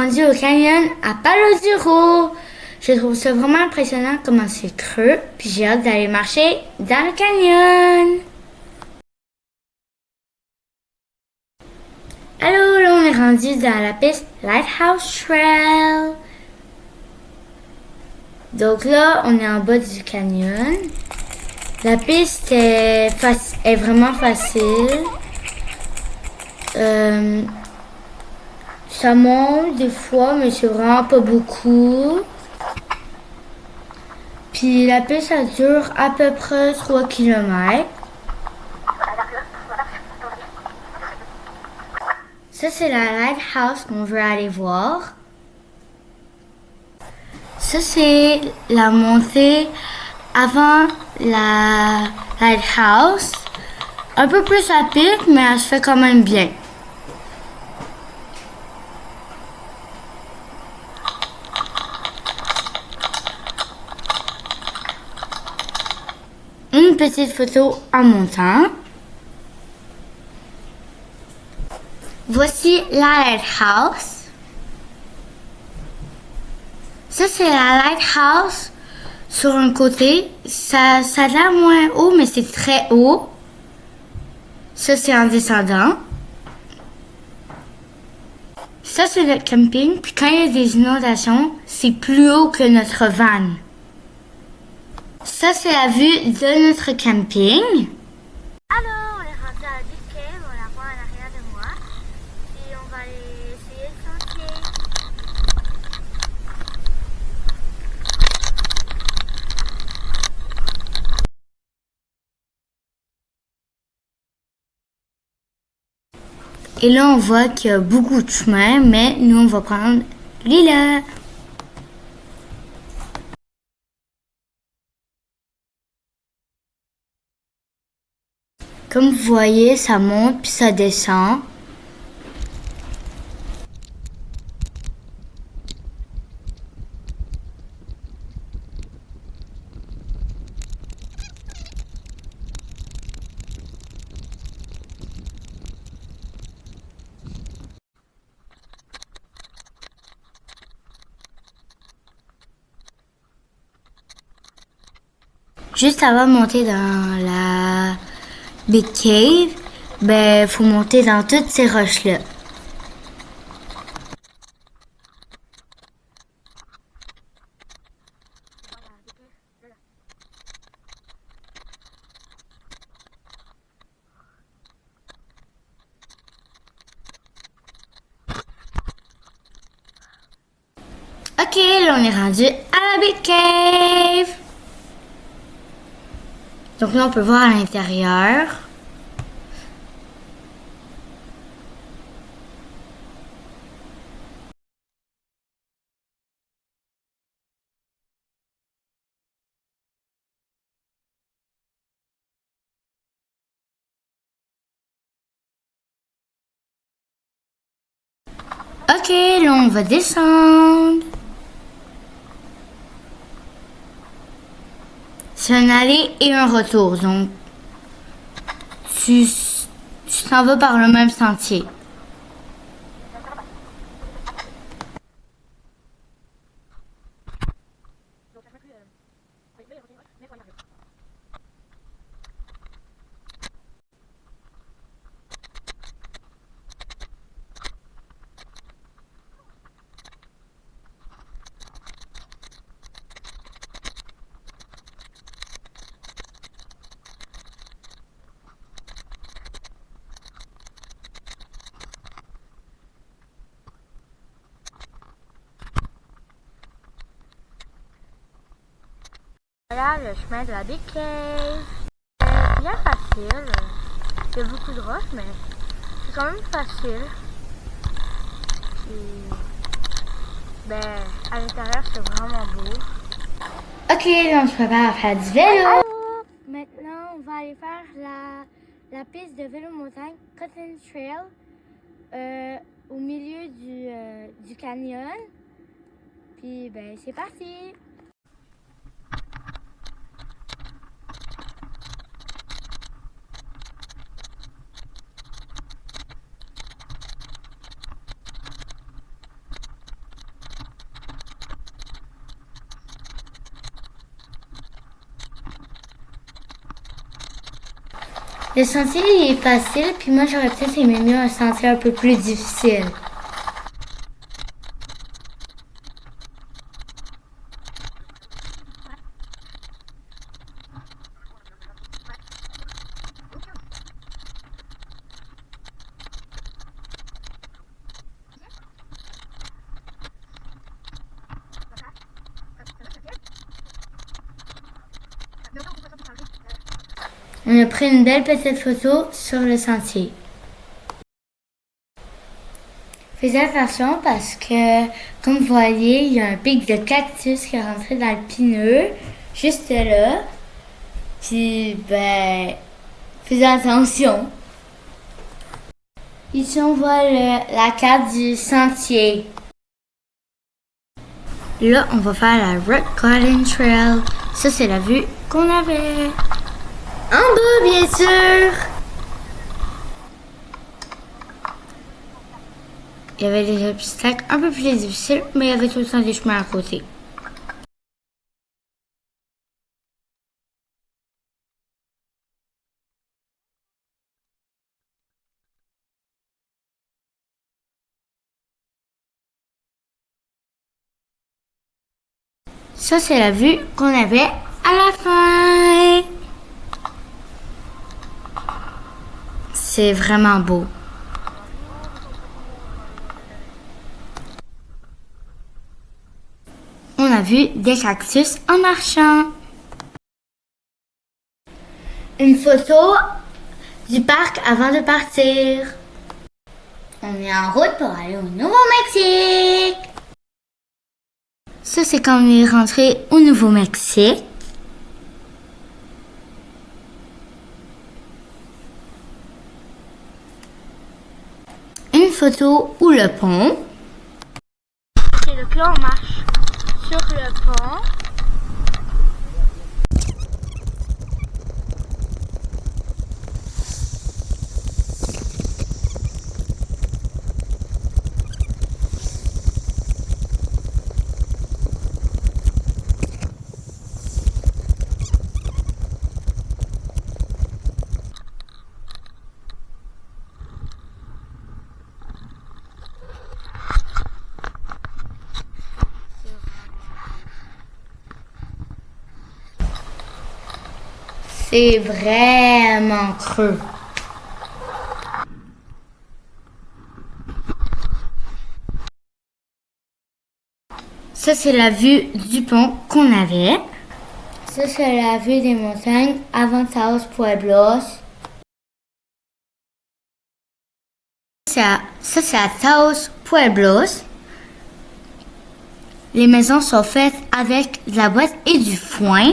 rendu au canyon à Palo Duro. Je trouve ça vraiment impressionnant comment c'est creux, puis j'ai hâte d'aller marcher dans le canyon. Allô, là on est rendu dans la piste Lighthouse Trail. Donc là, on est en bas du canyon. La piste est vraiment facile. Ça monte des fois, mais c'est vraiment pas beaucoup. Puis la piste, ça dure à peu près 3 km. Ça, c'est la lighthouse qu'on veut aller voir. Ça, c'est la montée avant la lighthouse. Un peu plus à pic, mais elle se fait quand même bien. Une petite photo en montant. Voici la lighthouse. Ça, c'est la lighthouse sur un côté. Ça a l'air moins haut, mais c'est très haut. Ça, c'est en descendant. Ça, c'est notre camping. Puis quand il y a des inondations, c'est plus haut que notre van. Ça, c'est la vue de notre camping. Alors, on est rendu à la Big Cave. On la voit en arrière de moi. Puis on va aller essayer le sentier. Et là, on voit qu'il y a beaucoup de chemin, mais nous, on va prendre l'île. Comme vous voyez, ça monte puis ça descend. Juste avant de monter dans la Big Cave, ben, faut monter dans toutes ces roches-là. Ok, là, on est rendu à la Big Cave. Donc là, on peut voir à l'intérieur. Ok, là, on va descendre. C'est un aller et un retour, donc tu t'en vas par le même sentier. Voilà le chemin de la Big Cave. C'est bien facile. Il y a beaucoup de roches, mais c'est quand même facile. Et, ben, à l'intérieur, c'est vraiment beau. Ok, là, on se prépare à faire du vélo. Maintenant, on va aller faire la piste de vélo montagne Cotton Trail au milieu du canyon. Puis, ben, c'est parti! Le sentier il est facile, puis moi j'aurais peut-être aimé mieux un sentier un peu plus difficile. On a pris une belle petite photo sur le sentier. Faites attention parce que, comme vous voyez, il y a un pic de cactus qui est rentré dans le pineux, juste là. Puis, faites attention. Ici, on voit la carte du sentier. Là, on va faire la Rock Garden Trail. Ça, c'est la vue qu'on avait. En bas, bien sûr! Il y avait des obstacles un peu plus difficiles, mais il y avait tout le temps des chemins à côté. Ça, c'est la vue qu'on avait à la fin. C'est vraiment beau. On a vu des cactus en marchant. Une photo du parc avant de partir. On est en route pour aller au Nouveau-Mexique. Ça, c'est quand on est rentré au Nouveau-Mexique. Une photo où le pont. Et donc là, on marche sur le pont. C'est vraiment creux. Ça, c'est la vue du pont qu'on avait. Ça, c'est la vue des montagnes avant Taos Pueblos. Ça, c'est à Taos Pueblos. Les maisons sont faites avec de la boîte et du foin.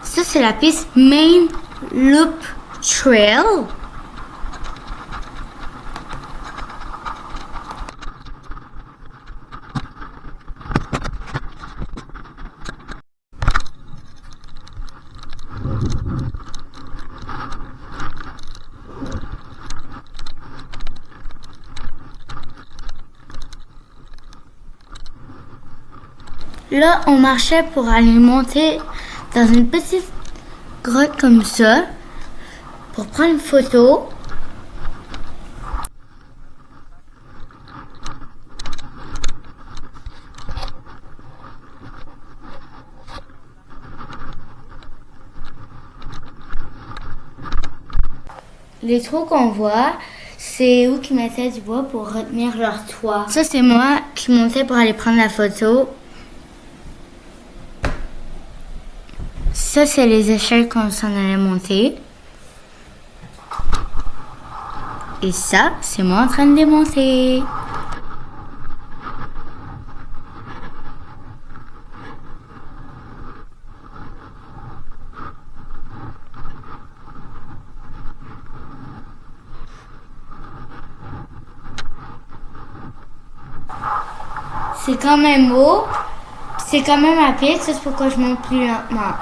Ça, c'est la piste Main Loop Trail. Là, on marchait pour aller monter dans une petite grotte comme ça pour prendre une photo. Les trous qu'on voit, c'est où ils mettaient du bois pour retenir leur toit. Ça, c'est moi qui montais pour aller prendre la photo. Ça, c'est les échelles qu'on s'en allait monter. Et ça, c'est moi en train de démonter. C'est quand même beau. C'est quand même à pied, c'est pourquoi je monte plus lentement.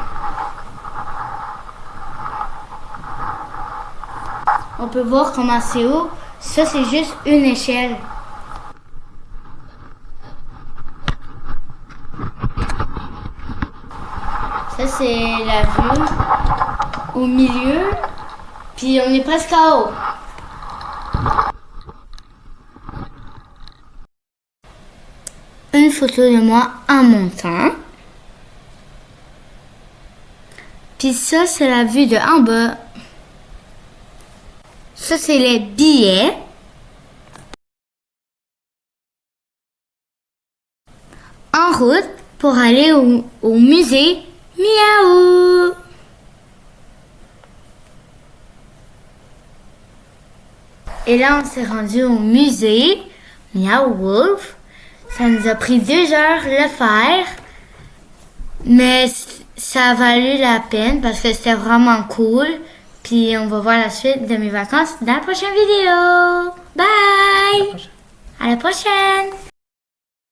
On peut voir comment c'est haut. Ça, c'est juste une échelle. Ça, c'est la vue au milieu. Puis on est presque en haut. Une photo de moi en montant. Puis ça, c'est la vue de en bas. Ça, c'est les billets. En route pour aller au musée Miaou. Et là, on s'est rendu au musée Miaou Wolf. Ça nous a pris 2 heures le faire, mais ça a valu la peine parce que c'était vraiment cool. Puis on va voir la suite de mes vacances dans la prochaine vidéo. Bye! À la prochaine!